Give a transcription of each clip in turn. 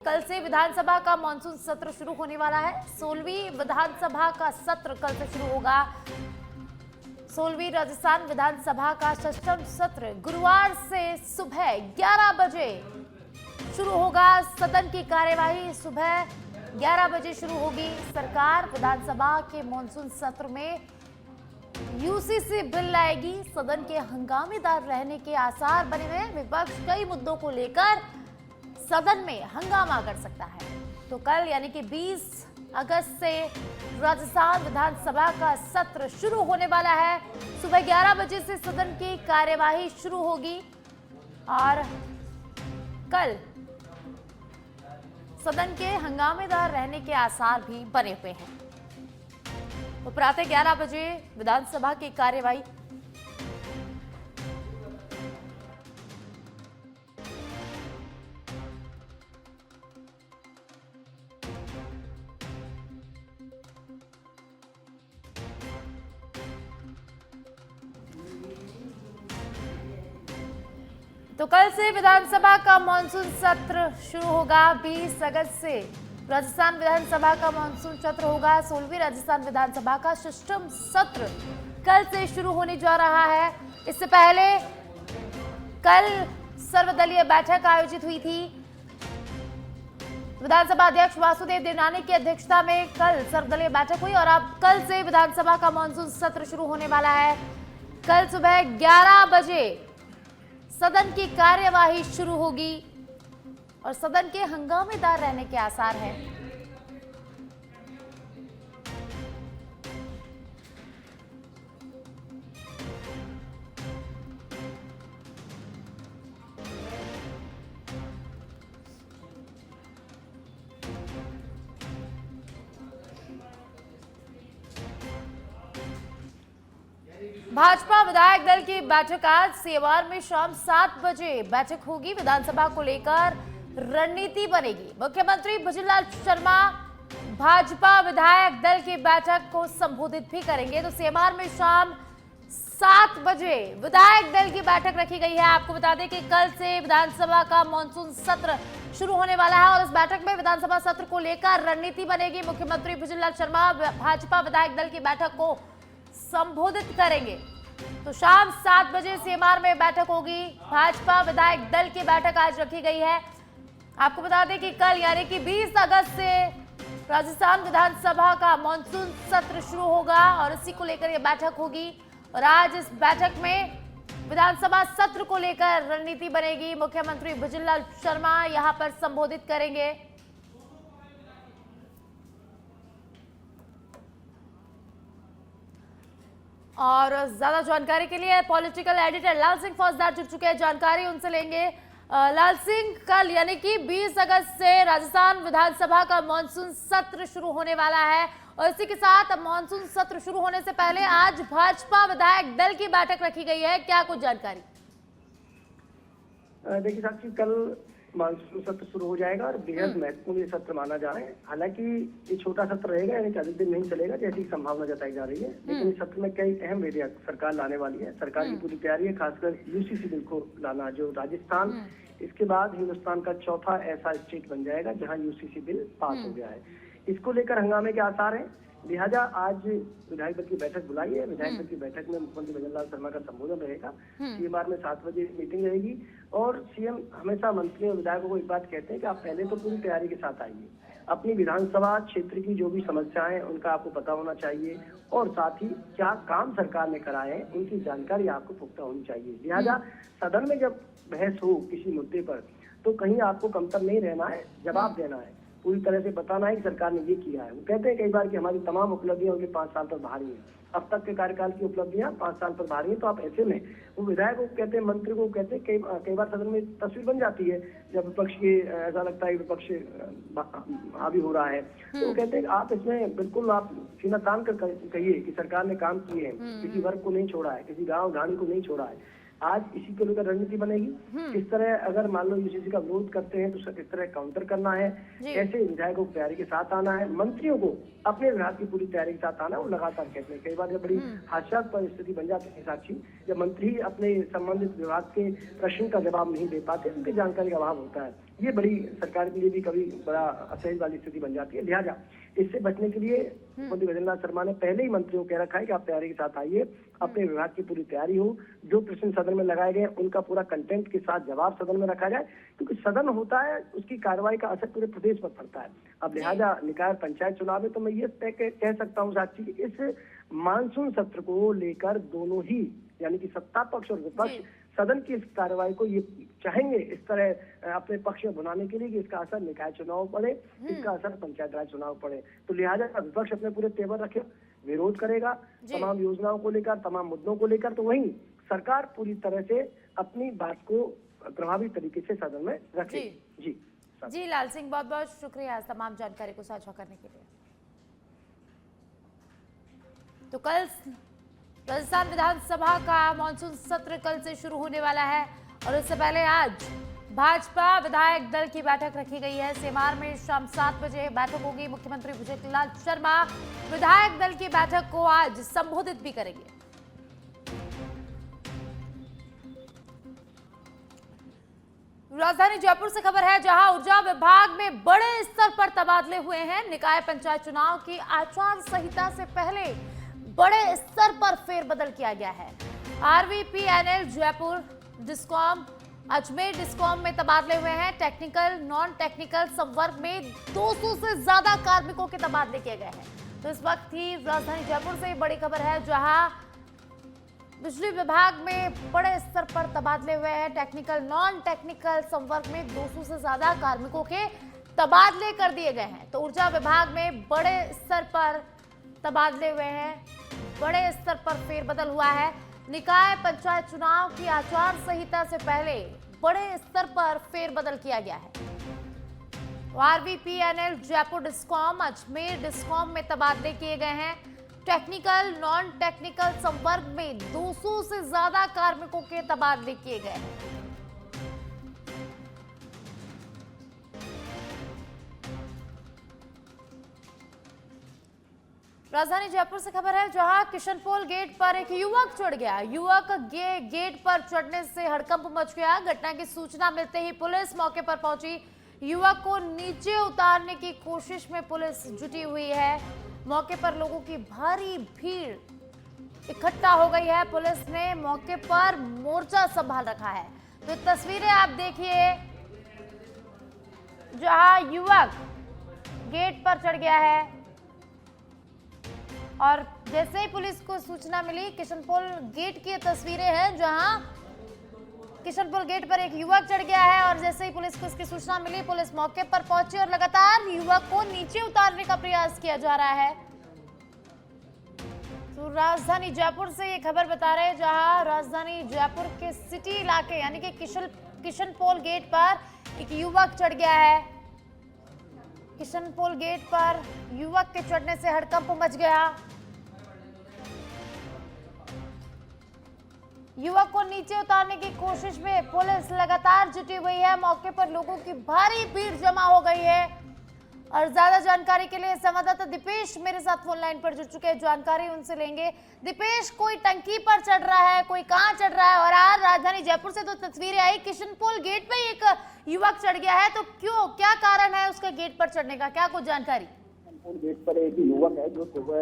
कल से विधानसभा का मानसून सत्र शुरू होने वाला है। 16वीं विधानसभा का सत्र कल से शुरू होगा। 16वीं राजस्थान विधानसभा का षष्ठम सत्र गुरुवार से सुबह 11 बजे शुरू होगा। सदन की कार्यवाही सुबह 11 बजे शुरू होगी। सरकार विधानसभा के मानसून सत्र में यूसीसी बिल लाएगी। सदन के हंगामेदार रहने के आसार बने हुए। विपक्ष कई मुद्दों को लेकर सदन में हंगामा कर सकता है। तो कल यानी कि 20 अगस्त से राजस्थान विधानसभा का सत्र शुरू होने वाला है। सुबह 11 बजे से सदन की कार्यवाही शुरू होगी और कल सदन के हंगामेदार रहने के आसार भी बने हुए हैं। तो प्रातः 11 बजे विधानसभा की कार्यवाही। तो कल से विधानसभा का मानसून सत्र शुरू होगा। 20 अगस्त से राजस्थान विधानसभा का मानसून सत्र होगा। 16वीं राजस्थान विधानसभा का षष्ठम सत्र कल से शुरू होने जा रहा है। इससे पहले कल सर्वदलीय बैठक आयोजित हुई थी। विधानसभा अध्यक्ष वासुदेव देवनानी की अध्यक्षता में कल सर्वदलीय बैठक हुई और अब कल से विधानसभा का मानसून सत्र शुरू होने वाला है। कल सुबह 11 बजे सदन की कार्यवाही शुरू होगी और सदन के हंगामेदार रहने के आसार हैं। भाजपा विधायक दल की बैठक आज सेवार में शाम 7 बजे बैठक होगी। विधानसभा को लेकर रणनीति बनेगी। मुख्यमंत्री भजनलाल शर्मा भाजपा विधायक दल की बैठक को संबोधित भी करेंगे। तो सेवार में शाम 7 बजे विधायक दल की बैठक रखी गई है। आपको बता दें कि कल से विधानसभा का मानसून सत्र शुरू होने वाला है और इस बैठक में विधानसभा सत्र को लेकर रणनीति बनेगी। मुख्यमंत्री भजनलाल शर्मा भाजपा विधायक दल की बैठक को संबोधित करेंगे। तो शाम 7 बजे सेमार में बैठक होगी। भाजपा विधायक दल की बैठक आज रखी गई है। आपको बता दें कि कल यानी कि 20 अगस्त से राजस्थान विधानसभा का मानसून सत्र शुरू होगा और इसी को लेकर यह बैठक होगी और आज इस बैठक में विधानसभा सत्र को लेकर रणनीति बनेगी। मुख्यमंत्री भजनलाल शर्मा यहां पर संबोधित करेंगे। और ज्यादा जानकारी के लिए पॉलिटिकल एडिटर लाल सिंह फौजदार जुड़ चुके हैं। जानकारी उनसे लेंगे। लाल सिंह, कल यानी कि 20 अगस्त से राजस्थान विधानसभा का मानसून सत्र शुरू होने वाला है और इसी के साथ मानसून सत्र शुरू होने से पहले आज भाजपा विधायक दल की बैठक रखी गई है। क्या कुछ जानकारी? देखिए साक्षी, कल मानसून सत्र शुरू हो जाएगा और बेहद महत्वपूर्ण ये सत्र माना जा रहा है। हालांकि ये छोटा सत्र रहेगा, यानी अधिक दिन नहीं चलेगा जैसी संभावना जताई जा रही है, लेकिन इस सत्र में कई अहम विधेयक सरकार लाने वाली है। सरकार की पूरी तैयारी है, खासकर यूसीसी बिल को लाना, जो राजस्थान इसके बाद हिंदुस्तान का चौथा ऐसा स्टेट बन जाएगा जहाँ यूसीसी बिल पास हो गया है। इसको लेकर हंगामे के आसार हैं। लिहाजा आज विधायक दल की बैठक बुलाई है। विधायक दल की बैठक में मुख्यमंत्री भजनलाल शर्मा का संबोधन रहेगा। सीएमआर में 7 बजे मीटिंग रहेगी और सीएम हमेशा मंत्रियों और विधायकों को एक बात कहते हैं कि आप पहले तो पूरी तैयारी के साथ आइए। अपनी विधानसभा क्षेत्र की जो भी समस्याएं हैं उनका आपको पता होना चाहिए और साथ ही क्या काम सरकार ने कराए हैं उनकी जानकारी आपको पुख्ता होनी चाहिए। लिहाजा सदन में जब बहस हो किसी मुद्दे पर तो कहीं आपको कमतर नहीं रहना है, जवाब देना है, पूरी तरह से बताना है कि सरकार ने ये किया है। वो कहते हैं कई बार कि हमारी तमाम उपलब्धियां उनके 5 साल पर भारी हैं। अब तक के कार्यकाल की उपलब्धियां 5 साल पर भारी है। तो आप ऐसे में वो विधायक को कहते हैं, मंत्री को कहते हैं, कई बार सदन में तस्वीर बन जाती है जब विपक्ष की ऐसा लगता है विपक्ष हावी हो रहा है, तो वो कहते हैं आप इसमें बिल्कुल आप सीना तान कर कहिए कि सरकार ने काम किए हैं, किसी वर्ग को नहीं छोड़ा है, किसी गाँव ढाणी को नहीं छोड़ा है। आज इसी को लेकर रणनीति बनेगी। किस तरह अगर मान लो यूसीसी का विरोध करते हैं तो किस तरह काउंटर करना है, कैसे विधायकों को तैयारी के साथ आना है, मंत्रियों को अपने विभाग की पूरी तैयारी के साथ आना है। वो लगातार कहते हैं, कई बार जब बड़ी हास्यास्पद स्थिति बन जाती है साक्षी, जब मंत्री अपने संबंधित विभाग के प्रश्न का जवाब नहीं दे पाते, उनकी जानकारी का अभाव होता है। ये बड़ी सरकार के लिए भी कभी बड़ा असहज वाली स्थिति बन जाती है। लिहाजा इससे बचने के लिए मुख्यमंत्री भजनलाल शर्मा ने पहले ही मंत्रियों को कह रखा है कि आप तैयारी के साथ आइए, अपने विभाग की पूरी तैयारी हो, जो प्रश्न सदन में लगाए गए उनका पूरा कंटेंट के साथ जवाब सदन में रखा जाए, क्योंकि सदन होता है उसकी कार्रवाई का असर पूरे प्रदेश पर पड़ता है। अब लिहाजा निकाय पंचायत चुनाव में तो मैं ये कह सकता हूँ साक्षी की इस मानसून सत्र को लेकर दोनों ही यानी कि सत्ता पक्ष और विपक्ष सदन की इस कार्रवाई को ये चाहेंगे इस तरह अपने पक्ष में बनाने के लिए कि इसका असर निकाय चुनाव पड़े, इसका असर पंचायत राज चुनाव पड़े। तो लिहाजा विपक्ष अपने पूरे तेवर रखे, विरोध करेगा तमाम योजनाओं को लेकर, तमाम मुद्दों को लेकर, तो वहीं सरकार पूरी तरह से अपनी बात को प्रभावी तरीके से सदन में रखे। जी लाल सिंह, बहुत बहुत शुक्रिया तमाम जानकारी को साझा करने के लिए। तो कल राजस्थान विधानसभा का मानसून सत्र कल से शुरू होने वाला है और इससे पहले आज भाजपा विधायक दल की बैठक रखी गई है। सेमार में शाम 7 बजे बैठक होगी। मुख्यमंत्री भजनलाल शर्मा विधायक दल की बैठक को आज संबोधित भी करेंगे। राजधानी जयपुर से खबर है, जहां ऊर्जा विभाग में बड़े स्तर पर तबादले हुए हैं। निकाय पंचायत चुनाव की आचार संहिता से पहले बड़े स्तर पर फेरबदल किया गया है। RVPNL Jaipur discom Ajmer discom में तबादले हुए हैं। टेक्निकल नॉन टेक्निकल संवर्ग में 200 से ज्यादा कार्मिकों के तबादले किए गए हैं। तो इस वक्त ही राजधानी जयपुर से बड़ी खबर है, जहां बिजली विभाग में बड़े स्तर पर तबादले हुए हैं। टेक्निकल नॉन टेक्निकल संवर्ग में 200 से ज्यादा कार्मिकों के तबादले कर दिए गए हैं। तो ऊर्जा विभाग में बड़े स्तर पर तबादले हुए हैं, बड़े स्तर पर फेरबदल हुआ है। निकाय पंचायत चुनाव की आचार संहिता से पहले बड़े स्तर पर फेरबदल किया गया है। RVPNL Jaipur discom Ajmer discom में तबादले किए गए हैं। टेक्निकल नॉन टेक्निकल संवर्ग में 200 से ज्यादा कार्मिकों के तबादले किए गए हैं। राजधानी जयपुर से खबर है, जहां किशनपोल गेट पर एक युवक चढ़ गया। युवक गेट पर चढ़ने से हड़कंप मच गया। घटना की सूचना मिलते ही पुलिस मौके पर पहुंची। युवक को नीचे उतारने की कोशिश में पुलिस जुटी हुई है। मौके पर लोगों की भारी भीड़ इकट्ठा हो गई है। पुलिस ने मौके पर मोर्चा संभाल रखा है। तो तस्वीरें आप देखिए, जहां युवक गेट पर चढ़ गया है और जैसे ही पुलिस को सूचना मिली, किशनपोल गेट की तस्वीरें हैं, जहां किशनपोल गेट पर एक युवक चढ़ गया है और जैसे ही पुलिस को इसकी सूचना मिली, पुलिस मौके पर पहुंची और लगातार युवक को नीचे उतारने का प्रयास किया जा रहा है। तो राजधानी जयपुर से ये खबर बता रहे हैं, जहां राजधानी जयपुर के सिटी इलाके यानी कि किशनपोल गेट पर एक युवक चढ़ गया है। किशनपोल गेट पर युवक के चढ़ने से हड़कंप मच गया। युवक को नीचे उतारने की कोशिश में पुलिस लगातार जुटी हुई है। मौके पर लोगों की भारी भीड़ जमा हो गई है और ज्यादा जानकारी के लिए संवाददाता दीपेश मेरे साथ फोन लाइन पर जुड़ चुके हैं। जानकारी उनसे लेंगे। दीपेश, कोई टंकी पर चढ़ रहा है, कोई कहां चढ़ रहा है? और आज राजधानी जयपुर से तो तस्वीरें आई, किशनपोल गेट पे एक युवक चढ़ गया है, तो क्या कारण है उसका गेट पर चढ़ने का? क्या कुछ जानकारी? गेट पर एक युवक है जो सुबह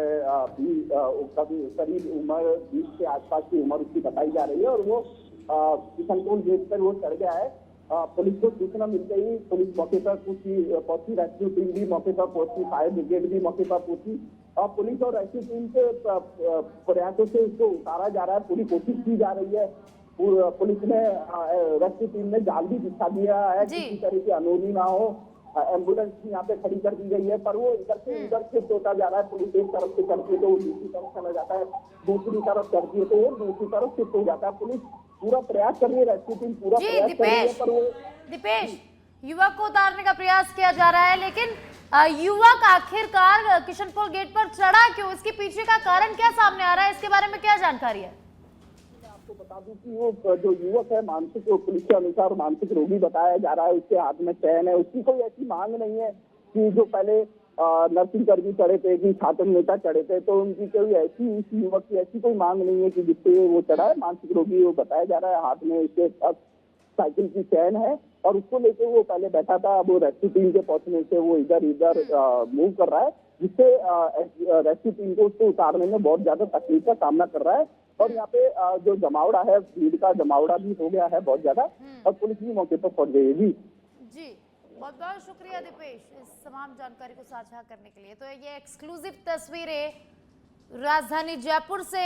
करीब उम्र 20 के आसपास की उम्र उसकी बताई जा रही है और वो किशनपोल गेट पर वो चढ़ गया है। पुलिस को सूचना मिलते ही पुलिस मौके पर पहुंची, रेस्क्यू टीम भी मौके पर पहुंची, फायर ब्रिगेड भी मौके पर पहुंची। पुलिस और रेस्क्यू टीम के प्रयासों से उसको उतारा जा रहा है, पूरी कोशिश की जा रही है। पुलिस ने रेस्क्यू टीम ने जाल भी बिछा दिया है, किसी तरह की अनहोनी ना हो। एम्बुलेंस भी यहाँ पे खड़ी कर दी गई है, पर वो इधर से उधर शिफ्ट होता जा रहा है। पुलिस एक तरफ से चढ़ती है तो वो दूसरी तरफ चला जाता है, दूसरी तरफ चढ़ती है तो वो दूसरी तरफ शिफ्ट हो जाता है। पुलिस पूरा प्रयास कर रही है, रेस्क्यू टीम पूरा प्रयास कर रही है, पर वो दीपेश, युवक को उतारने का प्रयास किया जा रहा है, लेकिन युवक आखिरकार किशनपोल गेट पर चढ़ा क्यों? इसके पीछे का कारण क्या सामने आ रहा है? इसके बारे में क्या जानकारी है? आपको बता दूं कि वो जो युवक है मानसिक, पुलिस के अनुसार मानसिक रोगी बताया जा रहा है। उसके हाथ में चैन है, उसकी कोई ऐसी मांग नहीं है कि जो पहले नर्सिंग कर्मी चढ़े थे कि छात्र नेता चढ़े थे, तो उनकी कोई ऐसी, इस युवक की ऐसी कोई मांग नहीं है कि जिससे वो चढ़ा है। मानसिक रोगी वो बताया जा रहा है, हाथ में उसके साइकिल की चैन है और उसको लेके वो पहले बैठा था। अब रेस्क्यू टीम के पहुंचने से वो इधर उधर मूव कर रहा है, जिससे रेस्क्यू टीम को उसको उतारने में बहुत ज्यादा तकलीफ का सामना कर रहा है। और यहाँ पे जो जमावड़ा है, भीड़ का जमावड़ा भी हो गया है बहुत ज्यादा, और पुलिस भी मौके पर पहुंच गई है। जी बहुत बहुत शुक्रिया दीपेश इस तमाम जानकारी को साझा करने के लिए। तो ये एक्सक्लूसिव तस्वीरें राजधानी जयपुर से,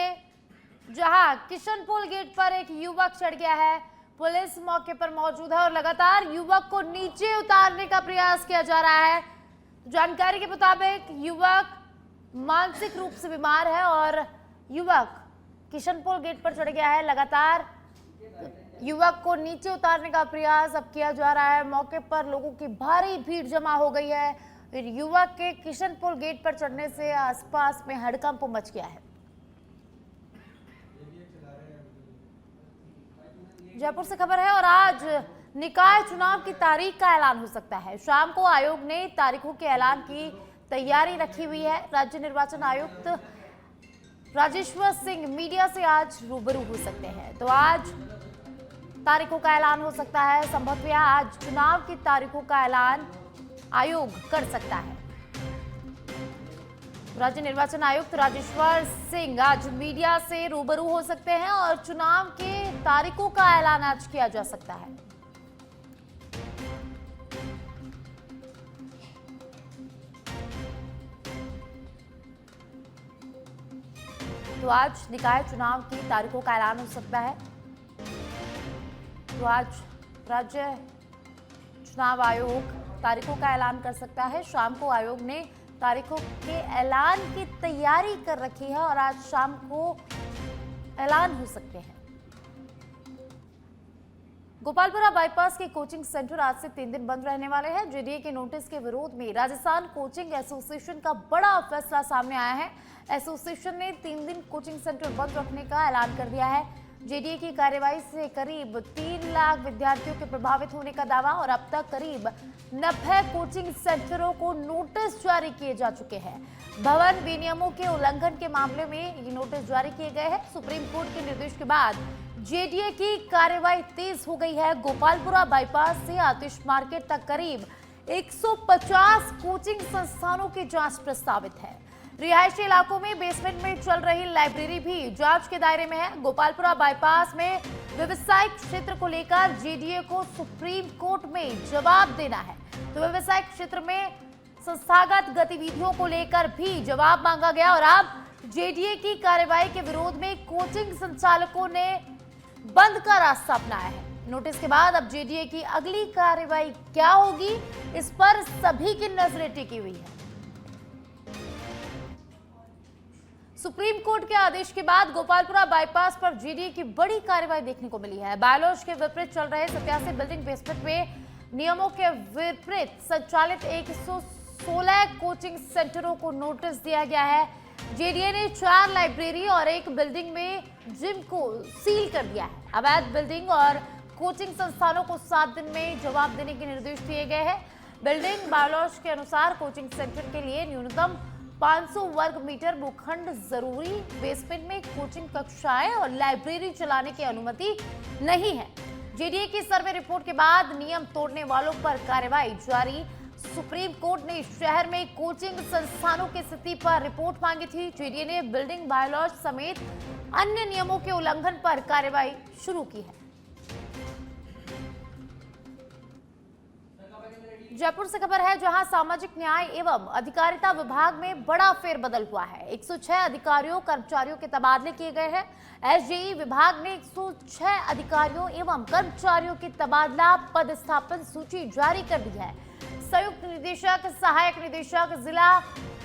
जहां किशनपोल गेट पर एक युवक चढ़ गया है। पुलिस मौके पर मौजूद है और लगातार युवक को नीचे उतारने का प्रयास किया जा रहा है। जानकारी के मुताबिक युवक मानसिक रूप से बीमार है और युवक किशनपोल गेट पर चढ़ गया है। लगातार युवक को नीचे उतारने का प्रयास अब किया जा रहा है। मौके पर लोगों की भारी भीड़ जमा हो गई है। फिर युवक के किशनपोल गेट पर चढ़ने से आसपास में हड़कंप मच गया है। जयपुर से खबर है और आज निकाय चुनाव की तारीख का ऐलान हो सकता है। शाम को आयोग ने तारीखों के ऐलान की तैयारी रखी हुई है। राज्य निर्वाचन आयुक्त राजेश्वर सिंह मीडिया से आज रूबरू हो सकते हैं, तो आज तारीखों का ऐलान हो सकता है। संभवतः आज चुनाव की तारीखों का ऐलान आयोग कर सकता है। राज्य निर्वाचन आयुक्त राजेश्वर सिंह आज मीडिया से रूबरू हो सकते हैं और चुनाव के तारीखों का ऐलान आज किया जा सकता है। तो आज निकाय चुनाव की तारीखों का ऐलान हो सकता है। तो आज राज्य चुनाव आयोग तारीखों का ऐलान कर सकता है। शाम को आयोग ने तारीखों के ऐलान की तैयारी कर रखी है और आज शाम को ऐलान हो सकते हैं। गोपालपुरा बाईपास के कोचिंग सेंटर आज से 3 दिन बंद रहने वाले हैं। जेडीए के नोटिस के विरोध में राजस्थान कोचिंग एसोसिएशन का बड़ा फैसला सामने आया है। एसोसिएशन ने 3 दिन कोचिंग सेंटर बंद रखने का ऐलान कर दिया है। जेडीए की कार्रवाई से करीब 3 लाख विद्यार्थियों के प्रभावित होने का दावा और अब तक करीब 90 कोचिंग सेंटरों को नोटिस जारी किए जा चुके हैं। भवन विनियमों के उल्लंघन के मामले में ये नोटिस जारी किए गए हैं। सुप्रीम कोर्ट के निर्देश के बाद जेडीए की कार्रवाई तेज हो गई है। गोपालपुरा बाईपास से आतिश मार्केट तक करीब 150 कोचिंग संस्थानों की जांच प्रस्तावित है। रिहायशी इलाकों में बेसमेंट में चल रही लाइब्रेरी भी जांच के दायरे में है। गोपालपुरा बाईपास में व्यवसायिक क्षेत्र को लेकर जेडीए को सुप्रीम कोर्ट में जवाब देना है। तो व्यवसायिक क्षेत्र में संस्थागत गतिविधियों को लेकर भी जवाब मांगा गया और अब जेडीए की कार्रवाई के विरोध में कोचिंग संचालकों ने बंद का रास्ता अपनाया है। नोटिस के बाद अब जेडीए की अगली कार्रवाई क्या होगी, इस पर सभी की नजरें टिकी हुई है। सुप्रीम कोर्ट के आदेश के बाद गोपालपुरा बाईपास पर जेडीए की बड़ी कार्रवाई देखने को मिली है। बायलॉज के विपरीत चल रहे 87 बिल्डिंग बेसमेंट में नियमों के विपरीत संचालित 116 कोचिंग सेंटरों को नोटिस दिया गया है। जेडीए ने 4 लाइब्रेरी और 1 बिल्डिंग में जिम को सील कर दिया है। अवैध बिल्डिंग और कोचिंग संस्थानों को 7 दिन में जवाब देने के निर्देश दिए गए हैं। बिल्डिंग बायलॉज के अनुसार कोचिंग सेंटर के लिए न्यूनतम 500 वर्ग मीटर भूखंड जरूरी, बेसमेंट में कोचिंग कक्षाएं और लाइब्रेरी चलाने की अनुमति नहीं है। जेडीए की सर्वे रिपोर्ट के बाद नियम तोड़ने वालों पर कार्रवाई जारी। सुप्रीम कोर्ट ने शहर में कोचिंग संस्थानों की स्थिति पर रिपोर्ट मांगी थी। जेडीए ने बिल्डिंग बायलॉज समेत अन्य नियमों के उल्लंघन पर कार्रवाई शुरू की है। जयपुर से खबर है, जहां सामाजिक न्याय एवं अधिकारिता विभाग में बड़ा फेरबदल हुआ है। 106 अधिकारियों कर्मचारियों के तबादले किए गए हैं। एसजेई विभाग ने 106 अधिकारियों एवं कर्मचारियों की तबादला पदस्थापन सूची जारी कर दी है। संयुक्त निदेशक, सहायक निदेशक, जिला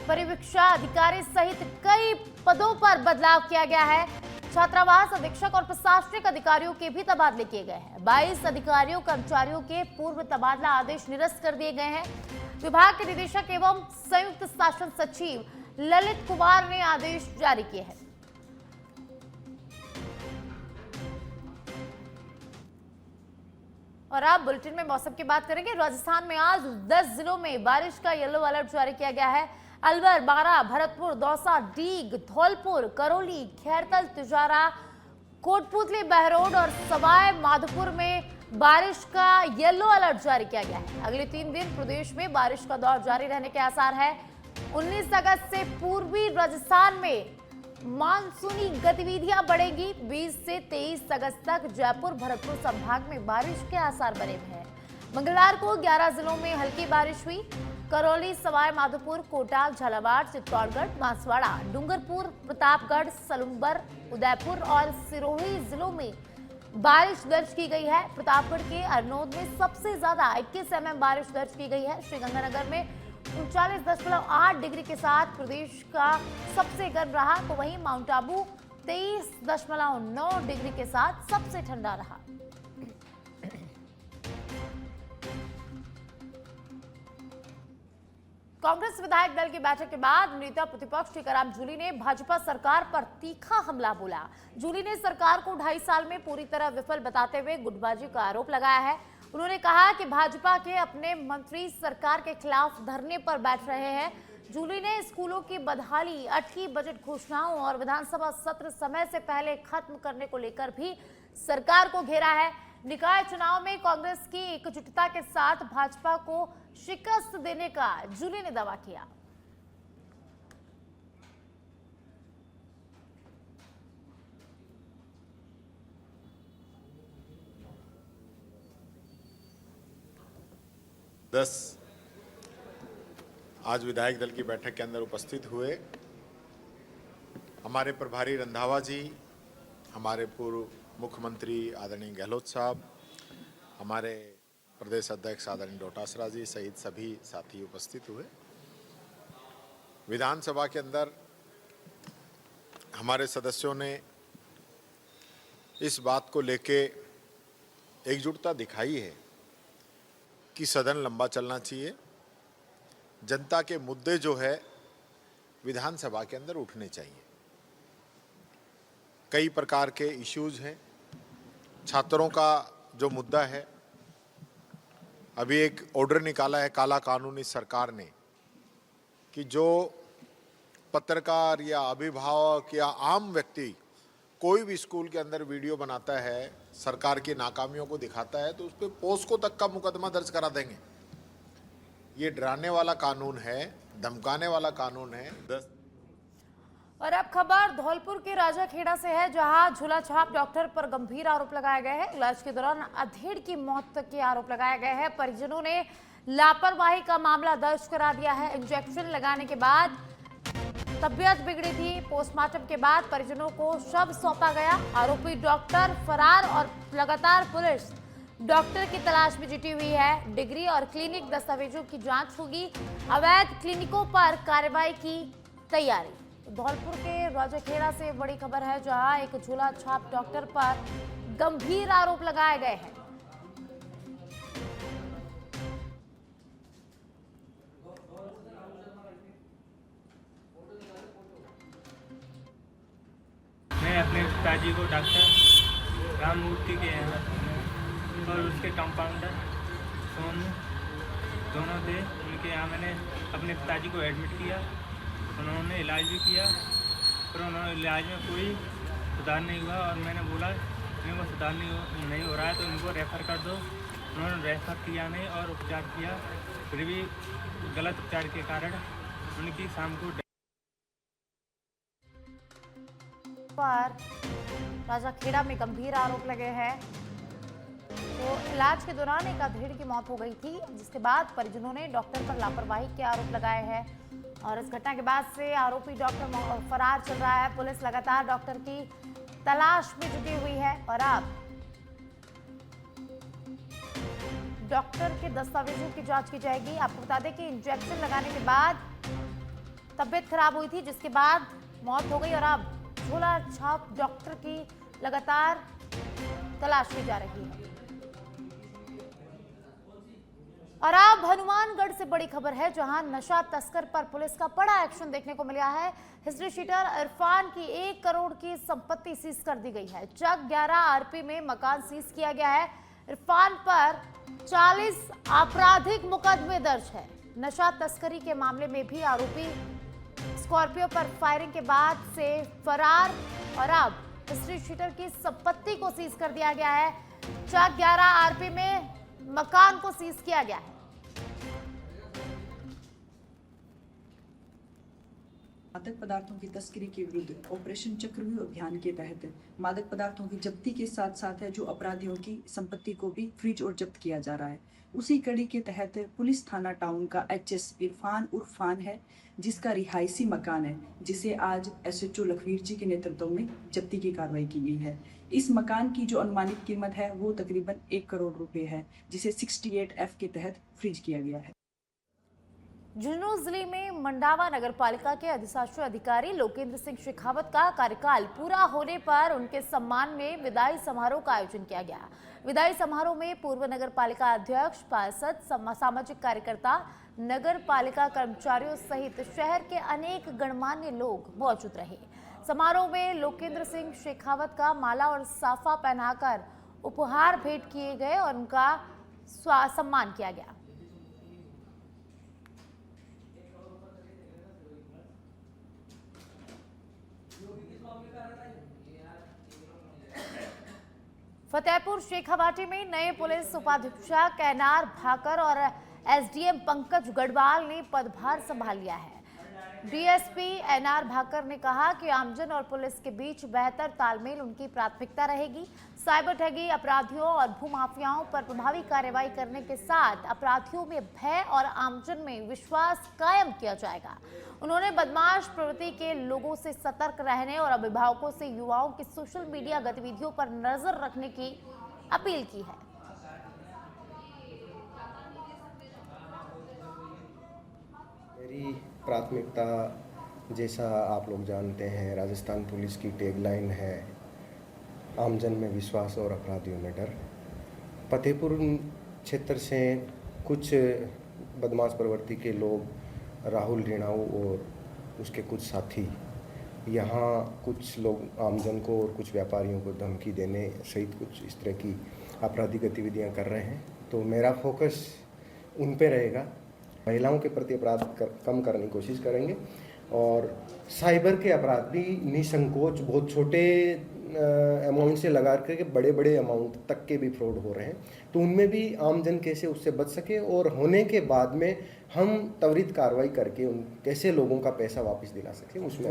परिवीक्षा अधिकारी सहित कई पदों पर बदलाव किया गया है। छात्रावास अधीक्षक और प्रशासनिक अधिकारियों के भी तबादले किए गए हैं। 22 अधिकारियों कर्मचारियों के पूर्व तबादला आदेश निरस्त कर दिए गए हैं। विभाग के निदेशक एवं संयुक्त शासन सचिव ललित कुमार ने आदेश जारी किए हैं। और अब बुलेटिन में मौसम की बात करेंगे। राजस्थान में आज 10 जिलों में बारिश का येलो अलर्ट जारी किया गया है। अलवर, बारा, भरतपुर, दौसा, डीग, धौलपुर, करौली, खैरतल, तिजारा, कोटपुतली, बहरोड और सवाई माधोपुर में बारिश का येलो अलर्ट जारी किया गया है। अगले 3 दिन प्रदेश में बारिश का दौर जारी रहने के आसार है। 19 अगस्त से पूर्वी राजस्थान में मानसूनी गतिविधियां बढ़ेंगी। 20 से 23 अगस्त तक जयपुर भरतपुर संभाग में बारिश के आसार बने हुए हैं। मंगलवार को 11 जिलों में हल्की बारिश हुई। करौली, सवाई माधोपुर, कोटा, झालावाड़, चित्तौड़गढ़, बांसवाड़ा, डूंगरपुर, प्रतापगढ़, सलूंबर, उदयपुर और सिरोही जिलों में बारिश दर्ज की गई है। प्रतापगढ़ के अरनोद में सबसे ज्यादा 21 mm बारिश दर्ज की गई है। श्रीगंगानगर में 39.8 डिग्री के साथ प्रदेश का सबसे गर्म रहा, तो वहीं माउंट आबू 23.9 डिग्री के साथ सबसे ठंडा रहा। कांग्रेस विधायक दल की बैठक के बाद नेता प्रतिपक्ष टीकाराम जूली ने भाजपा सरकार पर तीखा हमला बोला। जूली ने सरकार को 2.5 साल में पूरी तरह विफल बताते हुए गुटबाजी का आरोप लगाया है। उन्होंने कहा कि भाजपा के अपने मंत्री सरकार के खिलाफ धरने पर बैठ रहे हैं। जूली ने स्कूलों की बदहाली, अटकी बजट घोषणाओं और विधानसभा सत्र समय से पहले खत्म करने को लेकर भी सरकार को घेरा है। निकाय चुनाव में कांग्रेस की एकजुटता के साथ भाजपा को शिकस्त देने का जूली ने दावा किया। आज विधायक दल की बैठक के अंदर उपस्थित हुए हमारे प्रभारी रंधावा जी, हमारे पूर्व मुख्यमंत्री आदरणीय गहलोत साहब, हमारे प्रदेश अध्यक्ष आदरणीय डोटासरा जी सहित सभी साथी उपस्थित हुए। विधानसभा के अंदर हमारे सदस्यों ने इस बात को लेके एकजुटता दिखाई है कि सदन लंबा चलना चाहिए। जनता के मुद्दे जो है विधानसभा के अंदर उठने चाहिए। कई प्रकार के इश्यूज हैं। छात्रों का जो मुद्दा है, अभी एक ऑर्डर निकाला है काला कानून इस सरकार ने कि जो पत्रकार या अभिभावक या आम व्यक्ति कोई भी स्कूल के अंदर वीडियो बनाता है, सरकार की नाकामियों को दिखाता है, तो उस पर पोस्को तक का मुकदमा दर्ज करा देंगे। ये डराने वाला कानून है, धमकाने वाला कानून है। और अब खबर धौलपुर के राजाखेड़ा से है, जहां झूला छाप डॉक्टर पर गंभीर आरोप लगाए गए हैं। इलाज के दौरान अधेड़ की मौत के आरोप लगाए गए हैं। परिजनों ने लापरवाही का मामला दर्ज करा दिया है। इंजेक्शन लगाने के बाद तबीयत बिगड़ी थी। पोस्टमार्टम के बाद परिजनों को शव सौंपा गया। आरोपी डॉक्टर फरार और लगातार पुलिस डॉक्टर की तलाश में जुटी हुई है। डिग्री और क्लिनिक दस्तावेजों की जांच होगी। अवैध क्लिनिकों पर कार्रवाई की तैयारी। धौलपुर के राजाखेड़ा से बड़ी खबर है, जहां एक झूला छाप डॉक्टर पर गंभीर आरोप लगाए गए हैं। मैं अपने पिताजी को डॉक्टर राममूर्ति के यहाँ और उसके कंपाउंडर सोनू दोनों थे, उनके यहाँ मैंने अपने पिताजी को एडमिट किया। उन्होंने इलाज भी किया, पर उन्होंने इलाज में कोई सुधार नहीं हुआ और मैंने बोला इनको सुधार नहीं हो रहा है तो इनको रेफ़र कर दो। उन्होंने रेफ़र किया नहीं और उपचार किया, फिर भी गलत उपचार के कारण उनकी शाम को पर राजाखेड़ा में गंभीर आरोप लगे हैं। तो इलाज के दौरान एक अधेड़ की मौत हो गई थी, जिसके बाद परिजनों ने डॉक्टर पर लापरवाही के आरोप लगाए हैं। और इस घटना के बाद से आरोपी डॉक्टर फरार चल रहा है। पुलिस लगातार डॉक्टर की तलाश में जुटी हुई है। और अब डॉक्टर के दस्तावेजों की जांच की जाएगी। आपको बता दें कि इंजेक्शन लगाने के बाद तबीयत खराब हुई थी, जिसके बाद मौत हो गई। और अब झोला छाप डॉक्टर की लगातार तलाश की जा रही है। और अब हनुमानगढ़ से बड़ी खबर है, जहां नशा तस्कर पर पुलिस का बड़ा एक्शन देखने को मिला है। हिस्ट्री शीटर इरफान की 1 करोड़ की संपत्ति सीज कर दी गई है। चक 11 आरपी में मकान सीज किया गया है। इरफान पर 40 आपराधिक मुकदमे दर्ज है। नशा तस्करी के मामले में भी आरोपी स्कॉर्पियो पर फायरिंग के बाद से फरार। और अब हिस्ट्री शीटर की संपत्ति को सीज कर दिया गया है। चाक 11 आरपी में मकान को सीज किया गया है। मादक पदार्थों की तस्करी के विरुद्ध ऑपरेशन चक्रव्यूह अभियान के तहत मादक पदार्थों की जब्ती के साथ साथ है जो अपराधियों की संपत्ति को भी फ्रीज और जब्त किया जा रहा है। उसी कड़ी के तहत पुलिस थाना टाउन का एचएस इरफान उर्फ फान है, जिसका रिहायशी मकान है, जिसे आज एसएचओ लखवीर जी के नेतृत्व में जब्ती की कार्रवाई की गई है। इस मकान की जो अनुमानित कीमत है वो तकरीबन 1 करोड़ रुपए है, जिसे 68F के तहत फ्रीज किया गया है। झुंझुनू जिले में मंडावा नगर पालिका के अधिशासी अधिकारी लोकेंद्र सिंह शेखावत का कार्यकाल पूरा होने पर उनके सम्मान में विदाई समारोह का आयोजन किया गया। विदाई समारोह में पूर्व नगर पालिका अध्यक्ष, पार्षद, सामाजिक कार्यकर्ता, नगर पालिका कर्मचारियों सहित शहर के अनेक गणमान्य लोग मौजूद रहे। समारोह में लोकेंद्र सिंह शेखावत का माला और साफा पहनाकर उपहार भेंट किए गए और उनका सम्मान किया गया। फतेहपुर शेखावाटी में नए पुलिस उपाधीक्षक एनआर भाकर और एसडीएम पंकज गढ़वाल ने पदभार संभाल लिया है। डीएसपी एनआर भाकर ने कहा कि आमजन और पुलिस के बीच बेहतर तालमेल उनकी प्राथमिकता रहेगी। साइबर ठगी अपराधियों और भूमाफियाओं पर प्रभावी कार्रवाई करने के साथ अपराधियों में भय और आमजन में विश्वास कायम किया जाएगा। उन्होंने बदमाश प्रवृत्ति के लोगों से सतर्क रहने और अभिभावकों से युवाओं की सोशल मीडिया गतिविधियों पर नजर रखने की अपील की है। मेरी प्राथमिकता, जैसा आप लोग जानते हैं, राजस्थान पुलिस की टैगलाइन है आमजन में विश्वास और अपराधियों में डर। फतेहपुर क्षेत्र से कुछ बदमाश प्रवृत्ति के लोग, राहुल रेणाऊ और उसके कुछ साथी, यहाँ कुछ लोग आमजन को और कुछ व्यापारियों को धमकी देने सहित कुछ इस तरह की आपराधिक गतिविधियाँ कर रहे हैं। तो मेरा फोकस उन पे रहेगा। महिलाओं के प्रति अपराध कम करने की कोशिश करेंगे और साइबर के अपराध भी निसंकोच बहुत छोटे अमाउंट से लगा करके बड़े बड़े अमाउंट तक के भी फ्रॉड हो रहे हैं, तो उनमें भी आमजन कैसे उससे बच सके और होने के बाद में हम त्वरित कार्रवाई करके उन कैसे लोगों का पैसा वापस दिला सके उसमें।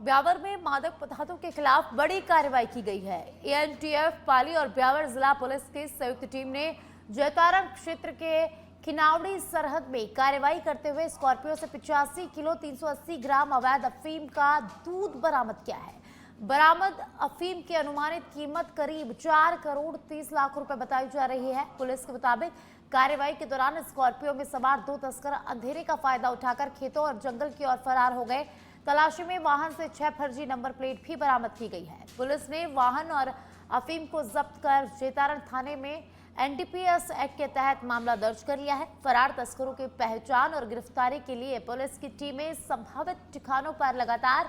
ब्यावर में मादक पदार्थों के खिलाफ बड़ी कार्रवाई की गई है। एएनटीएफ, पाली और ब्यावर जिला पुलिस की संयुक्त टीम ने जैतारण क्षेत्र के खिनावड़ी सरहद में कार्रवाई करते हुए स्कॉर्पियो से 85 किलो 380 ग्राम अवैध अफीम का दूध बरामद किया है। बरामद अफीम की अनुमानित कीमत करीब 4 करोड़ 30 लाख रुपए बताई जा रही है। पुलिस के मुताबिक कार्रवाई के दौरान स्कॉर्पियो में सवार 2 तस्कर अंधेरे का फायदा उठाकर खेतों और जंगल की ओर फरार हो गए। तलाशी में वाहन से 6 फर्जी नंबर प्लेट भी बरामद की गई है। पुलिस ने वाहन और अफीम को जब्त कर जैतारण थाने में एनडीपीएस एक्ट के तहत मामला दर्ज कर लिया है। फरार तस्करों की पहचान और गिरफ्तारी के लिए पुलिस की टीमें संभावित ठिकानों पर लगातार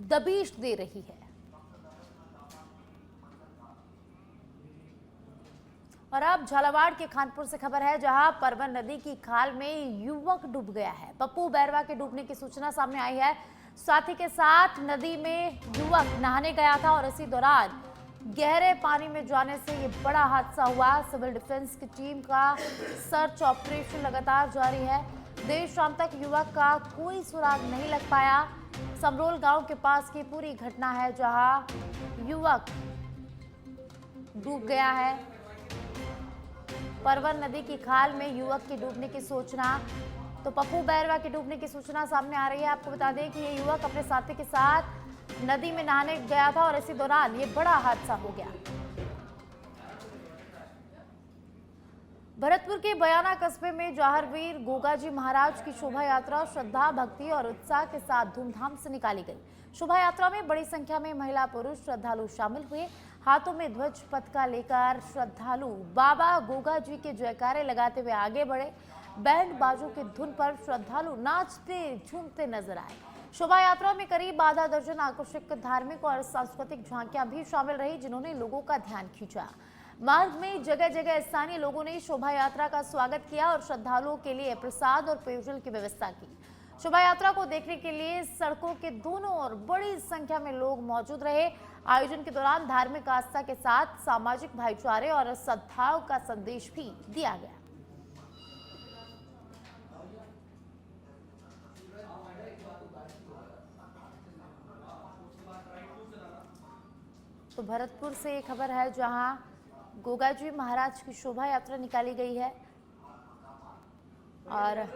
दबिश दे रही है। और अब झालावाड़ के खानपुर से खबर है, जहां परवन नदी की खाल में युवक डूब गया है। पप्पू बैरवा के डूबने की सूचना सामने आई है। साथी के साथ नदी में युवक नहाने गया था और इसी दौरान गहरे पानी में जाने से ये बड़ा हादसा हुआ। सिविल डिफेंस की टीम का सर्च ऑपरेशन लगातार जारी है। देर शाम तक युवक का कोई सुराग नहीं लग पाया। समरोल गांव के पास की पूरी घटना है, जहां युवक डूब गया है। परवन नदी की खाल में युवक के डूबने की सूचना, तो पप्पू बैरवा के डूबने की सूचना सामने आ रही है। आपको बता दें कि ये युवक अपने साथी के साथ नदी में नहाने गया था और इसी दौरान ये बड़ा हादसा हो गया। भरतपुर के बयाना कस्बे में जौहरवीर गोगाजी महाराज की शोभा यात्रा श्रद्धा, भक्ति और उत्साह के साथ धूमधाम से निकाली गई। शोभा यात्रा में बड़ी संख्या में महिला पुरुष श्रद्धालु शामिल हुए। हाथों में ध्वज पताका लेकर श्रद्धालु बाबा गोगा जी के जयकारे लगाते हुए आगे बढ़े। बैंड बाजों की धुन पर श्रद्धालु नाचते झूमते नजर आए। शोभा यात्रा में करीब आधा दर्जन आकर्षक धार्मिक और सांस्कृतिक झांकियां भी शामिल रही, जिन्होंने लोगों का ध्यान खींचा। मार्ग में जगह जगह स्थानीय लोगों ने शोभा यात्रा का स्वागत किया और श्रद्धालुओं के लिए प्रसाद और पेयजल की व्यवस्था की। शोभा यात्रा को देखने के लिए सड़कों के दोनों ओर बड़ी संख्या में लोग मौजूद रहे। आयोजन के दौरान धार्मिक आस्था के साथ सामाजिक भाईचारे और सद्भाव का संदेश भी दिया गया। तो भरतपुर से खबर है जहां गोगाजी महाराज की शोभा यात्रा निकाली गई है और